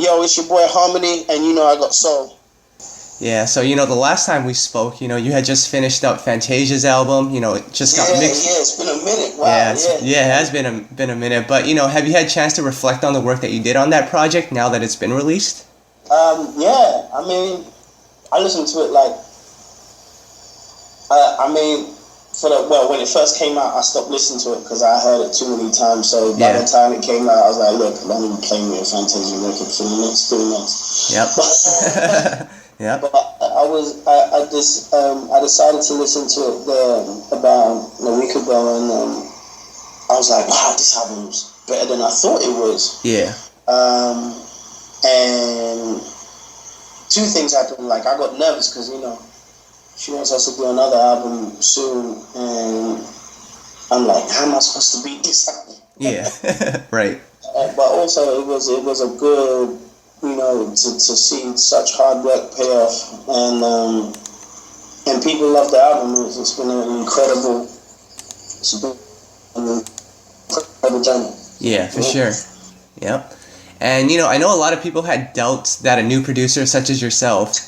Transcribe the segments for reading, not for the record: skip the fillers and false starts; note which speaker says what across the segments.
Speaker 1: yo, it's your boy Harmony, and you know I got soul.
Speaker 2: Yeah, so the last time we spoke, you had just finished up Fantasia's album. It just got mixed.
Speaker 1: Yeah, it's been a minute. Wow.
Speaker 2: Yeah, it has been a minute. But have you had a chance to reflect on the work that you did on that project now that it's been released?
Speaker 1: Yeah. I mean, I listened to it like, when it first came out, I stopped listening to it because I heard it too many times. So by the time it came out, I was like, look, let me play me a Fantasia record for the next 3 months.
Speaker 2: Yep.
Speaker 1: But I decided to listen to it about a week ago, and I was like, wow, this album's better than I thought it was.
Speaker 2: Yeah.
Speaker 1: And 2 things happened. Like, I got nervous because she wants us to do another album soon, and I'm like, how am I supposed to beat this album?
Speaker 2: Yeah. Right.
Speaker 1: But also, it was a good, to see such hard work pay off, and people love the album. It's been an incredible journey.
Speaker 2: Yeah, for sure. Yep. And I know a lot of people had doubts that a new producer such as yourself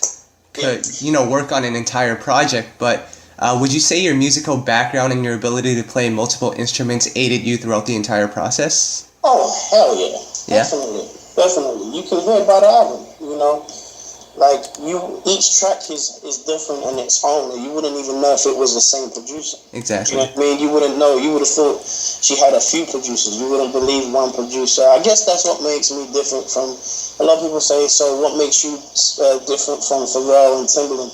Speaker 2: could work on an entire project, but would you say your musical background and your ability to play multiple instruments aided you throughout the entire process?
Speaker 1: Oh, hell yeah. Definitely. You can hear it by the album, like each track is different in its own. You wouldn't even know if it was the same producer.
Speaker 2: Exactly.
Speaker 1: You know what I mean? You wouldn't know. You would have thought she had a few producers. You wouldn't believe one producer. I guess that's what makes me different from, a lot of people say, so what makes you different from Pharrell and Timbaland?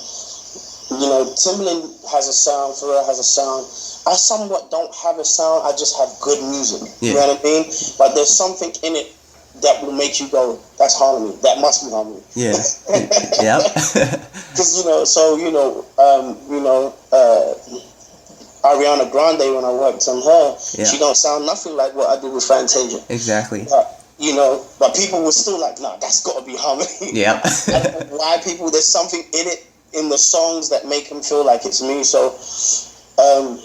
Speaker 1: Timbaland has a sound, Pharrell has a sound. I somewhat don't have a sound, I just have good music. Yeah. You know what I mean? But there's something in it that will make you go, that's harmony. That must be harmony.
Speaker 2: Yeah. Yeah.
Speaker 1: Because, Ariana Grande, when I worked on her, she don't sound nothing like what I do with Fantasia.
Speaker 2: Exactly.
Speaker 1: But people were still like, nah, that's got to be harmony.
Speaker 2: Yeah.
Speaker 1: I don't know why there's something in it, in the songs that make them feel like it's me. So, I'm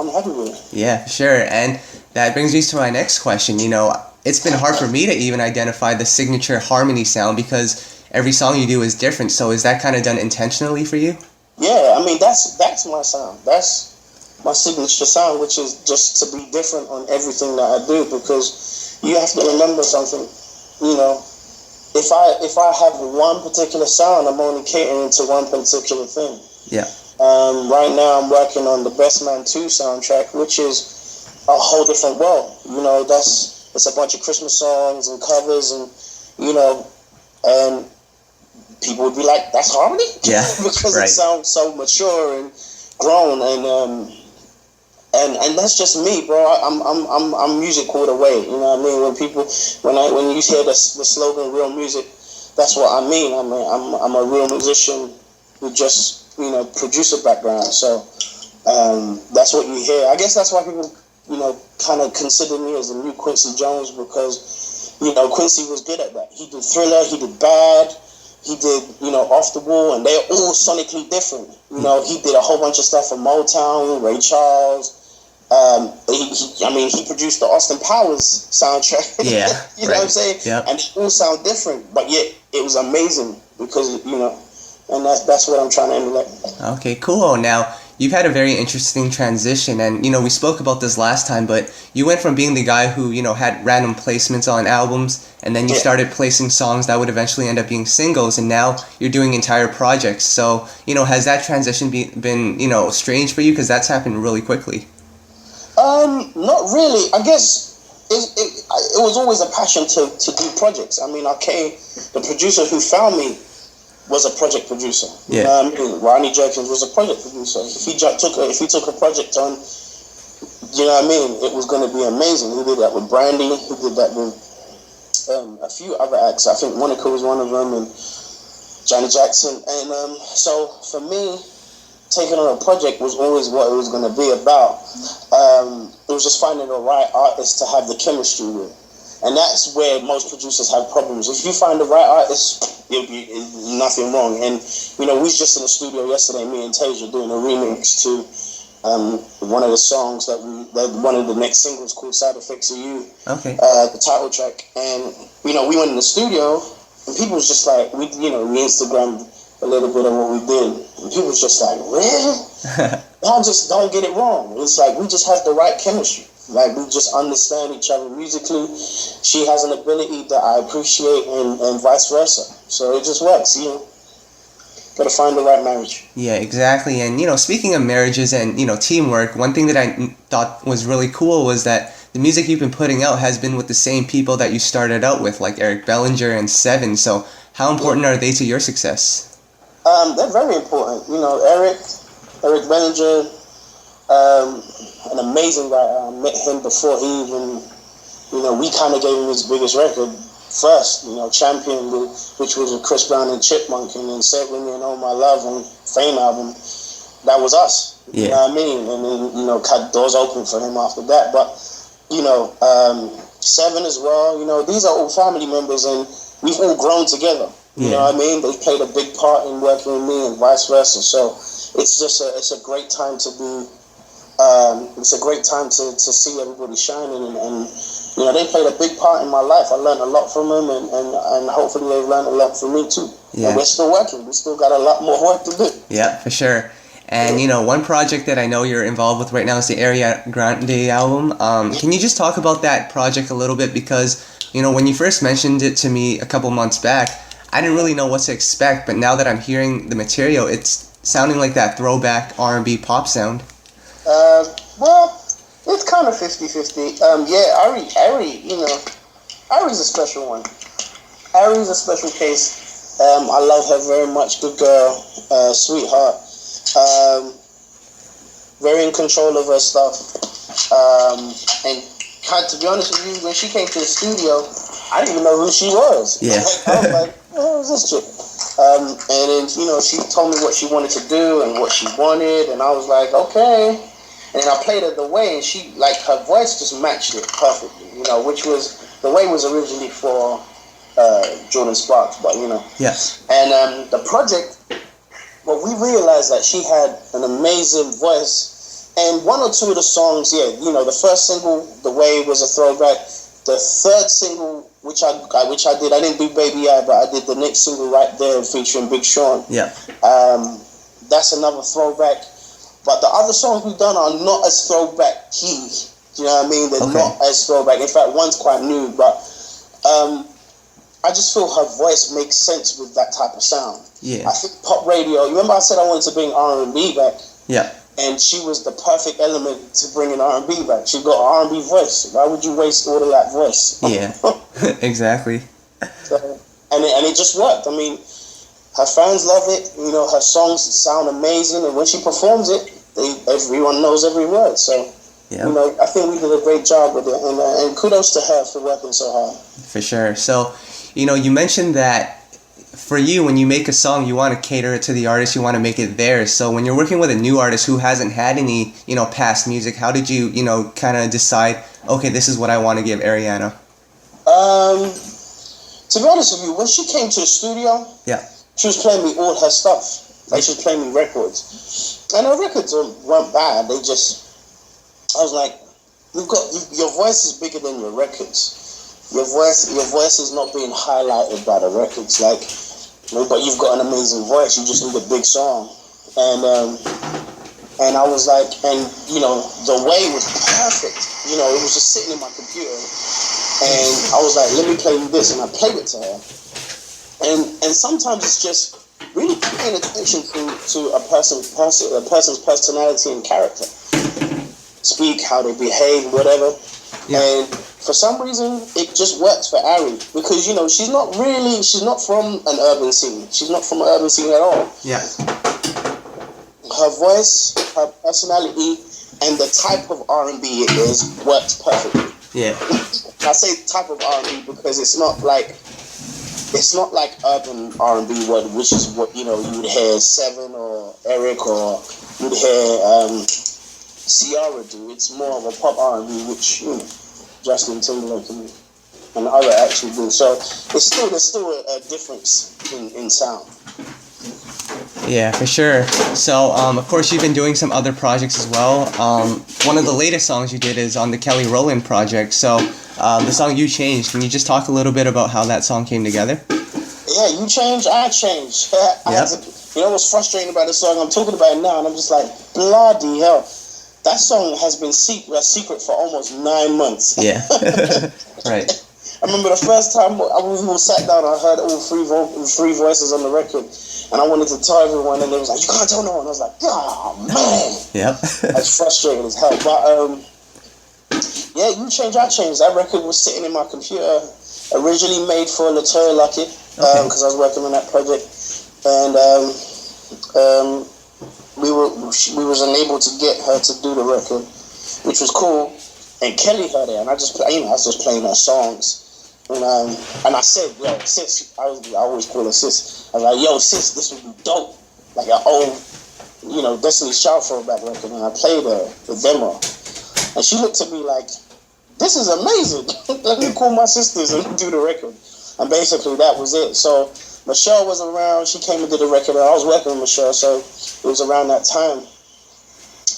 Speaker 1: happy with it.
Speaker 2: Yeah, for sure. And that brings me to my next question. It's been hard for me to even identify the signature harmony sound because every song you do is different. So is that kind of done intentionally for you?
Speaker 1: Yeah, I mean, that's my sound. That's my signature sound, which is just to be different on everything that I do, because you have to remember something, if I have one particular sound, I'm only catering to one particular thing.
Speaker 2: Yeah.
Speaker 1: Right now I'm working on the Best Man 2 soundtrack, which is a whole different world. It's a bunch of Christmas songs and covers, and and people would be like, "That's harmony," because it sounds so mature and grown, and that's just me, bro. I'm music all the way. You know what I mean? When you hear the slogan "real music," that's what I mean. I'm a real musician with just producer background. So that's what you hear. I guess that's why people kind of consider me as the new Quincy Jones, because Quincy was good at that. He did Thriller, he did Bad, he did Off the Wall, and they're all sonically different. He did a whole bunch of stuff for Motown, Ray Charles. He produced the Austin Powers soundtrack.
Speaker 2: Yeah.
Speaker 1: You know what I'm saying?
Speaker 2: Yep.
Speaker 1: And they all sound different, but yet it was amazing because and that's what I'm trying to emulate.
Speaker 2: Okay, cool. Now, you've had a very interesting transition, and we spoke about this last time, but you went from being the guy who had random placements on albums, and then you started placing songs that would eventually end up being singles, and now you're doing entire projects. So has that transition been strange for you, because that's happened really quickly?
Speaker 1: Not really. I guess it was always a passion to do projects. I mean, the producer who found me was a project producer.
Speaker 2: Yeah.
Speaker 1: Ronnie Jerkins was a project producer. If he took a project on, it was going to be amazing. He did that with Brandy. He did that with a few other acts. I think Monica was one of them, and Janet Jackson. And so for me, taking on a project was always what it was going to be about. It was just finding the right artist to have the chemistry with. And that's where most producers have problems. If you find the right artist, it'll be nothing wrong. And, we was just in the studio yesterday, me and Tasia, doing a remix to one of the songs one of the next singles called "Side Effects of You,"
Speaker 2: Okay.
Speaker 1: the title track, and we went in the studio, and people was just like, we Instagrammed a little bit of what we did, and people was just like, really? I just don't get it wrong. It's like we just have the right chemistry. Like, we just understand each other musically. She has an ability that I appreciate, and vice versa. So it just works, Gotta find the right marriage.
Speaker 2: Yeah, exactly. And, speaking of marriages and, teamwork, one thing that I thought was really cool was that the music you've been putting out has been with the same people that you started out with, like Eric Bellinger and Seven. So how important are they to your success?
Speaker 1: They're very important. Eric Bellinger, an amazing guy. I met him before he even, we kind of gave him his biggest record first, Champion, which was with Chris Brown and Chipmunk, and then Seven and All My Love and Fame album. That was us.
Speaker 2: Yeah.
Speaker 1: You know what I mean? And then, cut doors open for him after that. But, Seven as well, these are all family members, and we've all grown together. You know what I mean? They played a big part in working with me and vice versa. So it's just it's a great time to be, it's a great time to see everybody shining, and they played a big part in my life. I learned a lot from them, and hopefully they've learned a lot from me too. Yeah. And we're still working. We still got a lot more work to do.
Speaker 2: Yeah, for sure. And, one project that I know you're involved with right now is the Ariana Grande album. Can you just talk about that project a little bit? Because, when you first mentioned it to me a couple months back, I didn't really know what to expect. But now that I'm hearing the material, it's sounding like that throwback R&B pop sound.
Speaker 1: Well, it's kind of 50-50. Ari's a special one. Ari's a special case. I love her very much. Good girl, sweetheart. Very in control of her stuff. And to be honest with you, when she came to the studio, I didn't even know who she was.
Speaker 2: Yeah.
Speaker 1: I was like, who's this chick? And then, she told me what she wanted to do and what she wanted, and I was like, okay. And then I played her The Way, and she, her voice just matched it perfectly, which was, The Way was originally for Jordin Sparks, but,
Speaker 2: Yeah.
Speaker 1: And the project, well, we realized that she had an amazing voice, and one or two of the songs, the first single, The Way, was a throwback. The third single, which I did, I didn't do Baby I, but I did the next single Right There featuring Big Sean.
Speaker 2: Yeah.
Speaker 1: That's another throwback. But the other songs we've done are not as throwback key. Do you know what I mean? They're not as throwback. In fact, one's quite new, but I just feel her voice makes sense with that type of sound.
Speaker 2: Yeah.
Speaker 1: I think pop radio, you remember I said I wanted to bring R&B back? Yeah. And she was the perfect element to bring an R&B back. She got an R&B voice. Why would you waste all of that voice?
Speaker 2: Yeah, exactly.
Speaker 1: So, and it just worked. I mean, her fans love it. Her songs sound amazing, and when she performs it, everyone knows every word. So, I think we did a great job with it, and kudos to her for working so hard.
Speaker 2: For sure. So, you mentioned that for you, when you make a song, you want to cater it to the artist, you want to make it theirs. So when you're working with a new artist who hasn't had any, past music, how did you, kind of decide, okay, this is what I want to give Ariana?
Speaker 1: To be honest with you, when she came to the studio, she was playing me all her stuff. Like, she was playing me records. And her records weren't bad. I was like, your voice is bigger than your records. Your voice is not being highlighted by the records, but you've got an amazing voice. You just need a big song, and I was like, The Way was perfect. It was just sitting in my computer, and I was like, let me play you this, and I played it to her, and sometimes it's just really paying attention to a person's personality and character, speak, how they behave, whatever, and for some reason, it just works for Ari because, she's not from an urban scene. She's not from an urban scene at all.
Speaker 2: Yeah.
Speaker 1: Her voice, her personality, and the type of R&B it is works perfectly.
Speaker 2: Yeah.
Speaker 1: I say type of R&B because it's not like urban R&B, which is what, you would hear Seven or Eric or you'd hear Ciara do. It's more of a pop R&B, which, Justin Timberlake and other actually do. So there's still a difference in sound.
Speaker 2: Yeah, for sure. So, of course, you've been doing some other projects as well. One of the latest songs you did is on the Kelly Rowland project. So, the song You Changed, can you just talk a little bit about how that song came together?
Speaker 1: Yeah, you change, I change.
Speaker 2: Yep.
Speaker 1: You know what's frustrating about this song? I'm talking about it now, and I'm just like, bloody hell. That song has been a secret for almost 9 months.
Speaker 2: Yeah. Right.
Speaker 1: I remember the first time we all sat down, I heard all three voices on the record, and I wanted to tell everyone, and they was like, "You can't tell no one." I was like, "Oh man."
Speaker 2: Yep.
Speaker 1: That's frustrating as hell. But yeah, You Change, I Change. That record was sitting in my computer, originally made for Latoya Luckett, because I was working on that project, and we was unable to get her to do the record, which was cool. And Kelly heard it, and I was just playing her songs. And I said, yo, sis, I always call her sis. I was like, yo, sis, this would be dope. Like our own, Destiny's Child throwback record. And I played the demo. And she looked at me like, this is amazing. Let me call my sisters and do the record. And basically that was it. So Michelle was around. She came and did the record. And I was working with Michelle, so it was around that time.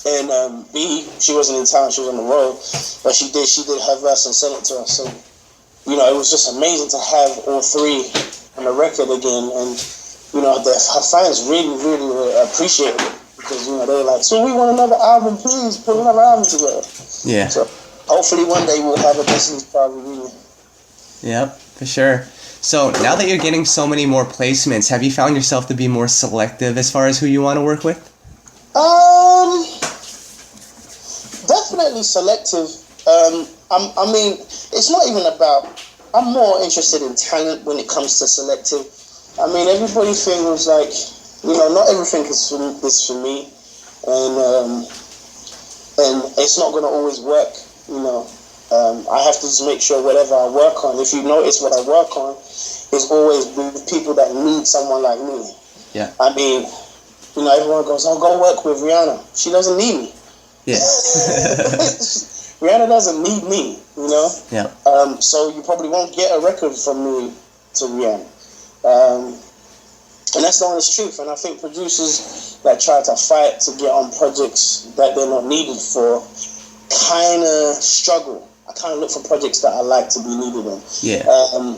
Speaker 1: And B, she wasn't in town, she was on the road, but she did her verse and sent it to us. So, it was just amazing to have all three on the record again. And, her fans really, really appreciated it because, they were like, so we want another album, please, put another album together.
Speaker 2: Yeah.
Speaker 1: So hopefully one day we'll have a Destiny's Child reunion. Yep,
Speaker 2: for sure. So now that you're getting so many more placements, have you found yourself to be more selective as far as who you want to work with?
Speaker 1: Definitely selective. It's not even about. I'm more interested in talent when it comes to selective. Everybody feels like, not everything is for me, and it's not going to always work. I have to just make sure whatever I work on. If you notice, what I work on is always with people that need someone like me.
Speaker 2: Yeah.
Speaker 1: Everyone goes, "Oh, go work with Rihanna." She doesn't need me.
Speaker 2: Yeah.
Speaker 1: Rihanna doesn't need me,
Speaker 2: Yeah.
Speaker 1: So you probably won't get a record from me to Rihanna. And that's the honest truth. And I think producers that try to fight to get on projects that they're not needed for kind of struggle. I kind of look for projects that I like to be needed in.
Speaker 2: Yeah.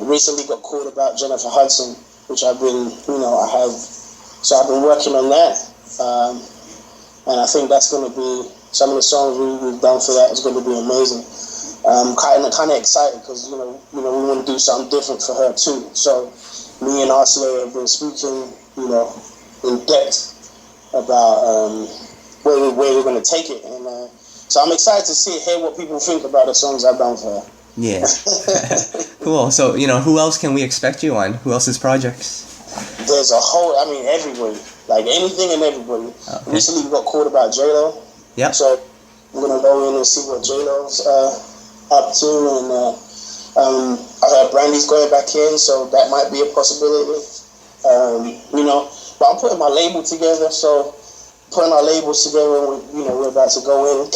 Speaker 1: Recently got called about Jennifer Hudson, which I've been, so I've been working on that. And I think that's going to be, some of the songs we've done for that is going to be amazing. Kind of excited because, we want to do something different for her too. So me and RCA have been speaking, in depth about where we're going to take it. And so I'm excited to hear what people think about the songs I've done for her.
Speaker 2: Yeah. Cool. So, who else can we expect you on? Who else's projects?
Speaker 1: There's a whole, everybody. Like anything and everybody. Okay. Recently we got called about J-Lo.
Speaker 2: Yep.
Speaker 1: So we're going to go in and see what J-Lo's up to. And I heard Brandy's going back in, so that might be a possibility. But I'm putting my label together, so putting our labels together, and we're about to go in.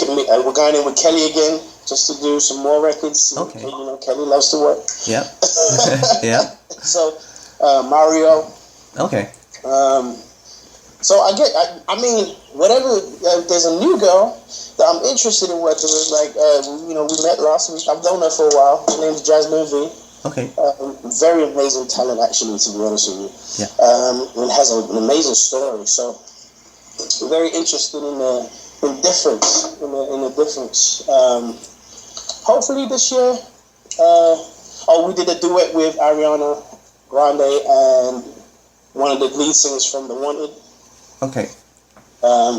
Speaker 1: We're going in with Kelly again, just to do some more records.
Speaker 2: Okay.
Speaker 1: Kelly loves to work.
Speaker 2: Yep. Yeah.
Speaker 1: So, Mario.
Speaker 2: Okay.
Speaker 1: So whatever. There's a new girl that I'm interested in working with. Like, we met last week. I've known her for a while. Her name's Jasmine V.
Speaker 2: Okay.
Speaker 1: Very amazing talent, actually, to be honest with you.
Speaker 2: Yeah.
Speaker 1: And has an amazing story. So, very interested in the difference. In the difference. Hopefully this year. We did a duet with Ariana, Grande, and one of the lead singers from The Wanted.
Speaker 2: Okay.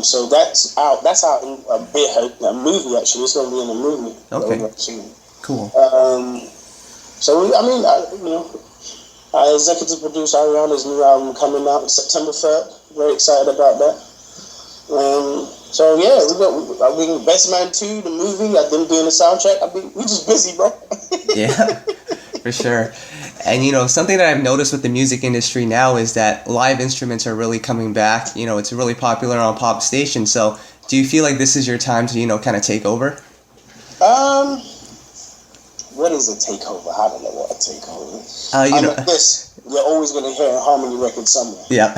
Speaker 1: So that's out. That's out in a movie, actually. It's going to be in a movie.
Speaker 2: Okay. Cool.
Speaker 1: So I executive produce Ariana's new album coming out September 3rd. Very excited about that. So yeah, we got Best Man 2, the movie. I've been doing the soundtrack. We just busy, bro.
Speaker 2: Yeah, for sure. And something that I've noticed with the music industry now is that live instruments are really coming back. It's really popular on pop stations. So do you feel like this is your time to kind of take over?
Speaker 1: What is a takeover? I don't know what a takeover is. You're always going to hear a Harmony record somewhere.
Speaker 2: Yeah.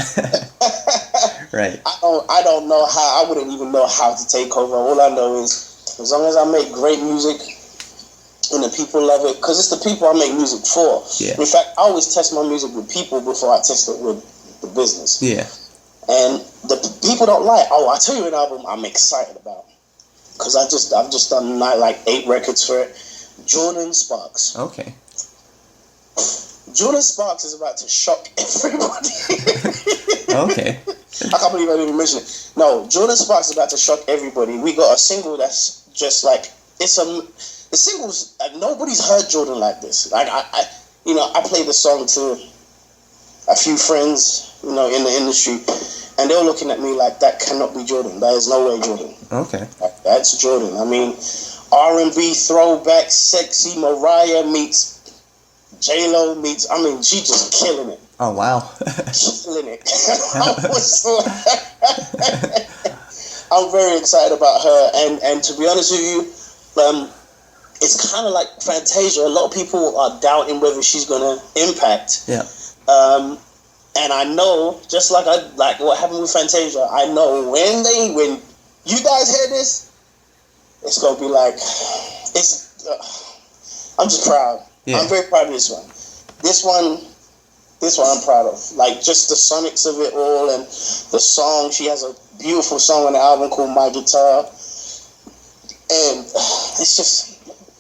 Speaker 2: Right.
Speaker 1: I don't know how. I wouldn't even know how to take over. All I know is as long as I make great music and the people love it, because it's the people I make music for.
Speaker 2: Yeah.
Speaker 1: In fact, I always test my music with people before I test it with the business.
Speaker 2: Yeah.
Speaker 1: And the people don't like. Oh, I tell you an album I'm excited about, because I've just done like 8 records for it. Jordin Sparks.
Speaker 2: Okay.
Speaker 1: Jordin Sparks is about to shock everybody.
Speaker 2: Okay.
Speaker 1: I can't believe I didn't even mention it. No, Jordin Sparks is about to shock everybody. We got a single that's just like the singles. Nobody's heard Jordin like this. Like I played the song to a few friends, in the industry, and they were looking at me like, that cannot be Jordin. That is no way Jordin.
Speaker 2: Okay.
Speaker 1: That's Jordin. I mean, R&B throwback, sexy Mariah meets J-Lo meets. I mean, she just killing it.
Speaker 2: Oh wow.
Speaker 1: Killing it. I'm very excited about her, and to be honest with you, it's kind of like Fantasia. A lot of people are doubting whether she's gonna impact.
Speaker 2: Yeah.
Speaker 1: And I know, just like what happened with Fantasia, I know when you guys hear this, it's gonna be like, I'm just proud. Yeah. I'm very proud of this one. This one I'm proud of. Like, just the sonics of it all and the song. She has a beautiful song on the album called My Guitar. And it's just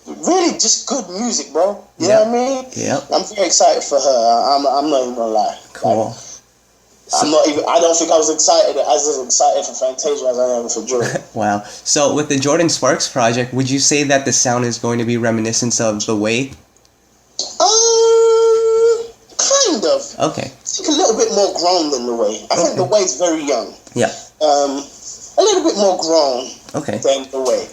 Speaker 1: really just good music, bro. You know what I mean?
Speaker 2: Yeah.
Speaker 1: I'm very excited for her. I'm not even gonna lie.
Speaker 2: Cool.
Speaker 1: I don't think I was excited for Fantasia as I am for Jordin.
Speaker 2: Wow. So with the Jordin Sparks project, would you say that the sound is going to be reminiscent of The Way?
Speaker 1: Kind of.
Speaker 2: Okay.
Speaker 1: It's like a little bit more grown than The Way. I think The Way's very young.
Speaker 2: Yeah.
Speaker 1: A little bit more grown.
Speaker 2: Okay.
Speaker 1: Than The Way.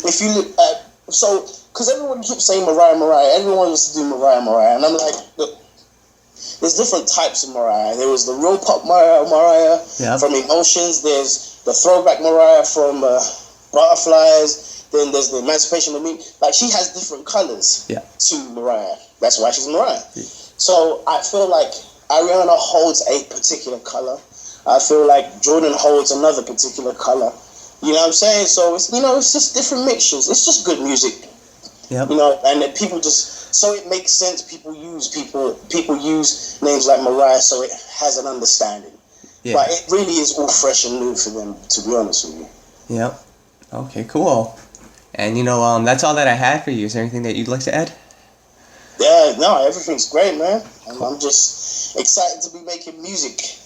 Speaker 1: If you look at because everyone keeps saying Mariah, everyone wants to do Mariah, and I'm like, look, there's different types of Mariah. There was the real pop Mariah from Emotions. There's the throwback Mariah from Butterflies. Then there's the Emancipation of Me. Like, she has different colors to Mariah. That's why she's Mariah. Yeah. So I feel like Ariana holds a particular color. I feel like Jordin holds another particular color. You know what I'm saying? So it's it's just different mixtures. It's just good music.
Speaker 2: Yep.
Speaker 1: And then people just, so it makes sense. People use names like Mariah, so it has an understanding. Yeah. But it really is all fresh and new for them, to be honest with you.
Speaker 2: Yep. Okay, cool. And that's all that I had for you. Is there anything that you'd like to add?
Speaker 1: Yeah, no, everything's great, man. Cool. I'm just excited to be making music.